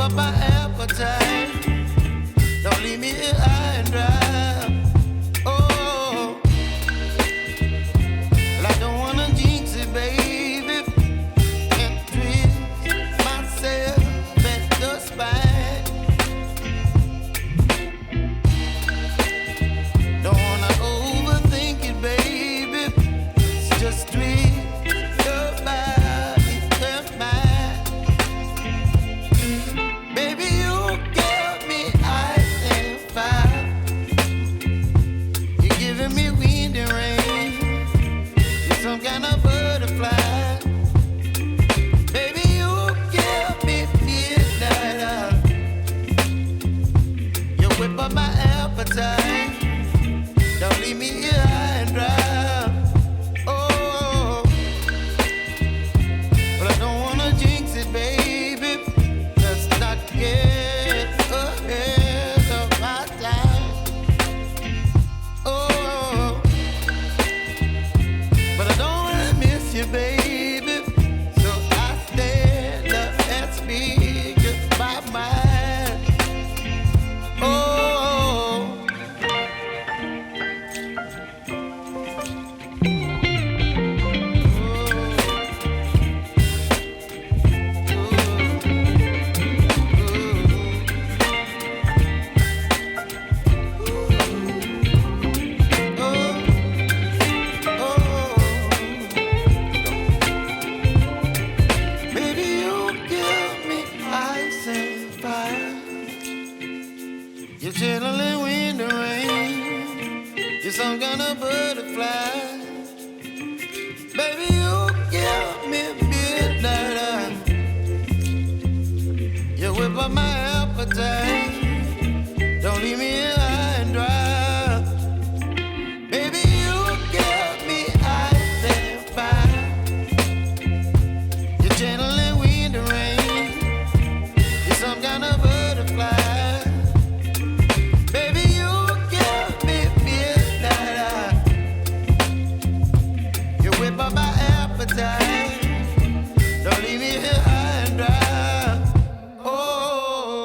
up my appetite. Don't leave me here high and dry. Oh, well, I don't wanna jinx it, baby, and twist myself at the spine. Don't wanna overthink it, baby. It's just twist your body and mine. Baby, you give me ice and fire. You're giving me wind and rain. You're some kind of butterfly. Baby, you give me midnight. You whip up my appetite. Don't leave me here high and dry. Oh, but I don't wanna jinx it, baby. Let's not get ahead of my time. Oh, but I don't wanna miss you, baby. So I stand up and speak just my mind. Oh. Baby, you give me ice and fire. You're channeling wind and rain. You're some kind of butterfly. Baby, you give me midnight. You whip up my appetite. Don't leave me here high and dry. Baby, you give me ice and fire. You're channeling wind and rain. You're some kind of butterfly. Baby, you give me midnight. You whip up my appetite. Don't leave me here high and dry. Oh.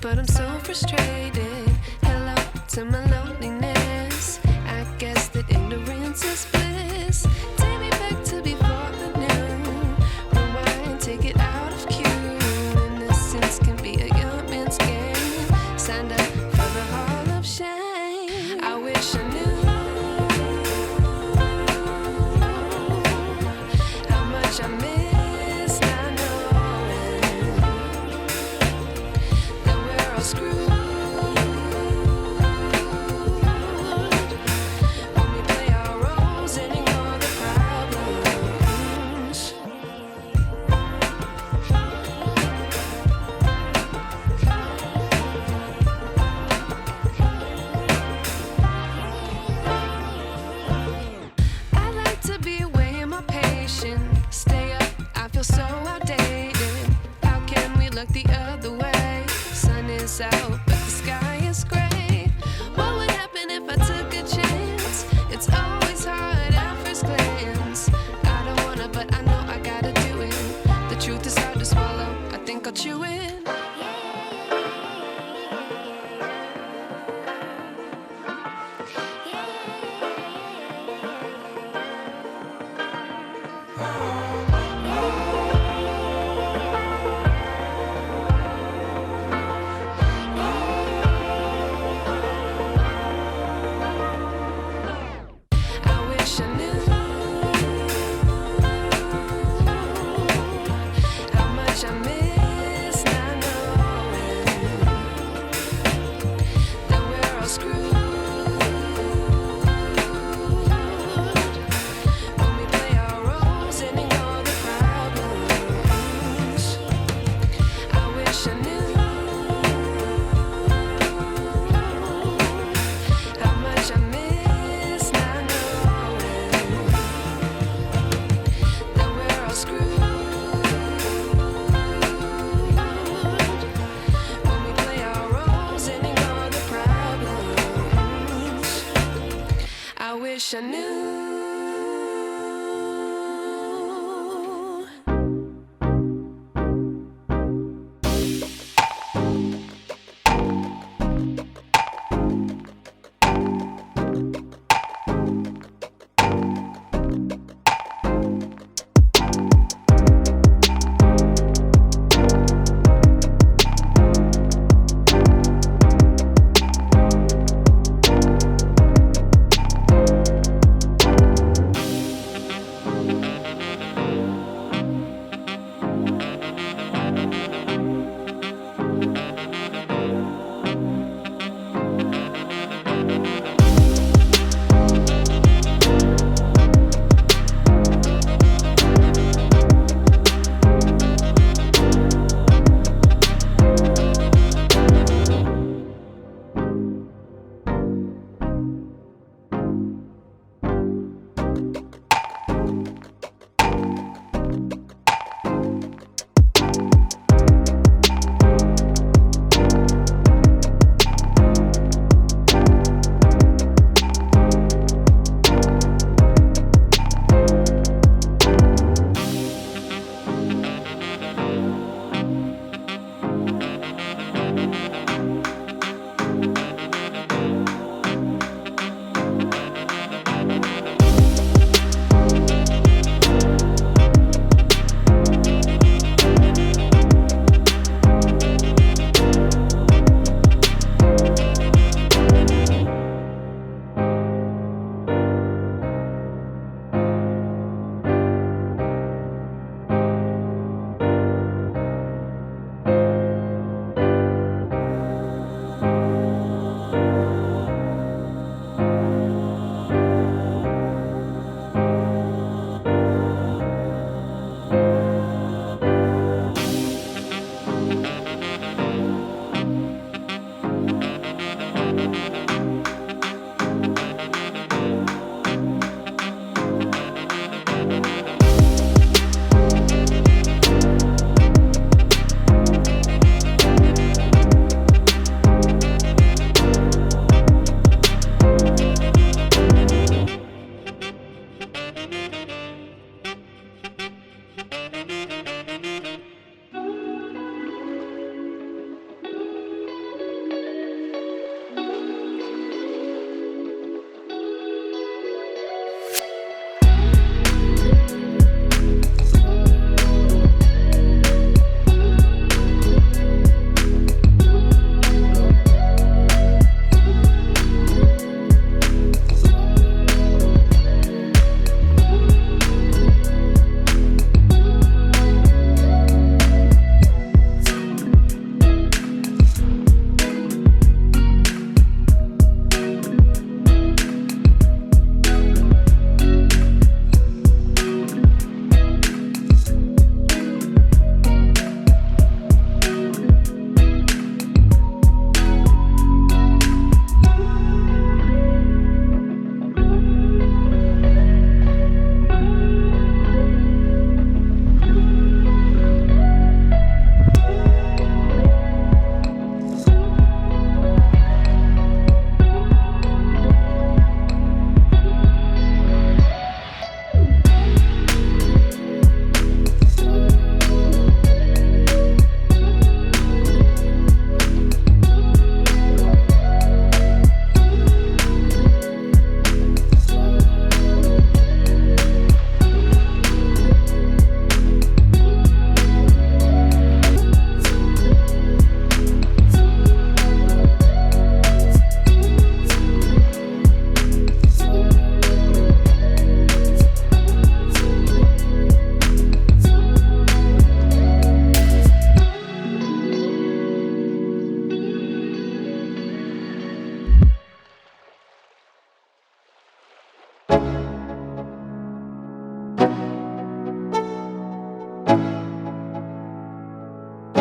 but I'm so frustrated. Hello to my loneliness. I guess that ignorance is bliss. Take me back to before the noon. Rewind, take it out of cue. Innocence can be a young man's game. Signed up for the hall of shame. I wish I knew how much I miss not knowing that we're all screwed when we play our roles and ignore the problems. I like to be away in my patience. Stay up, I feel so outdated. How can we look the other way? Sun is out, but the sky is gray. What would happen if I took a chance? It's always hard at first glance. I don't wanna, but I know I gotta do it. The truth is hard to swallow, I think I'll chew it.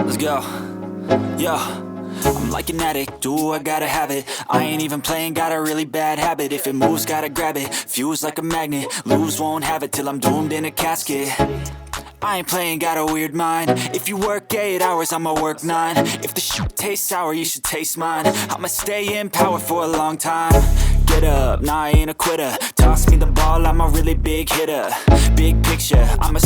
Let's go. Yo, I'm like an addict, ooh, I gotta have it. I ain't even playing, got a really bad habit. If it moves, gotta grab it, fuse like a magnet. Lose, won't have it till I'm doomed in a casket. I ain't playing, got a weird mind. If you work 8 hours, I'ma work 9. If the shit tastes sour, you should taste mine. I'ma stay in power for a long time. Get up, nah, I ain't a quitter. Toss me the ball, I'm a really big hitter. Big picture, I'm a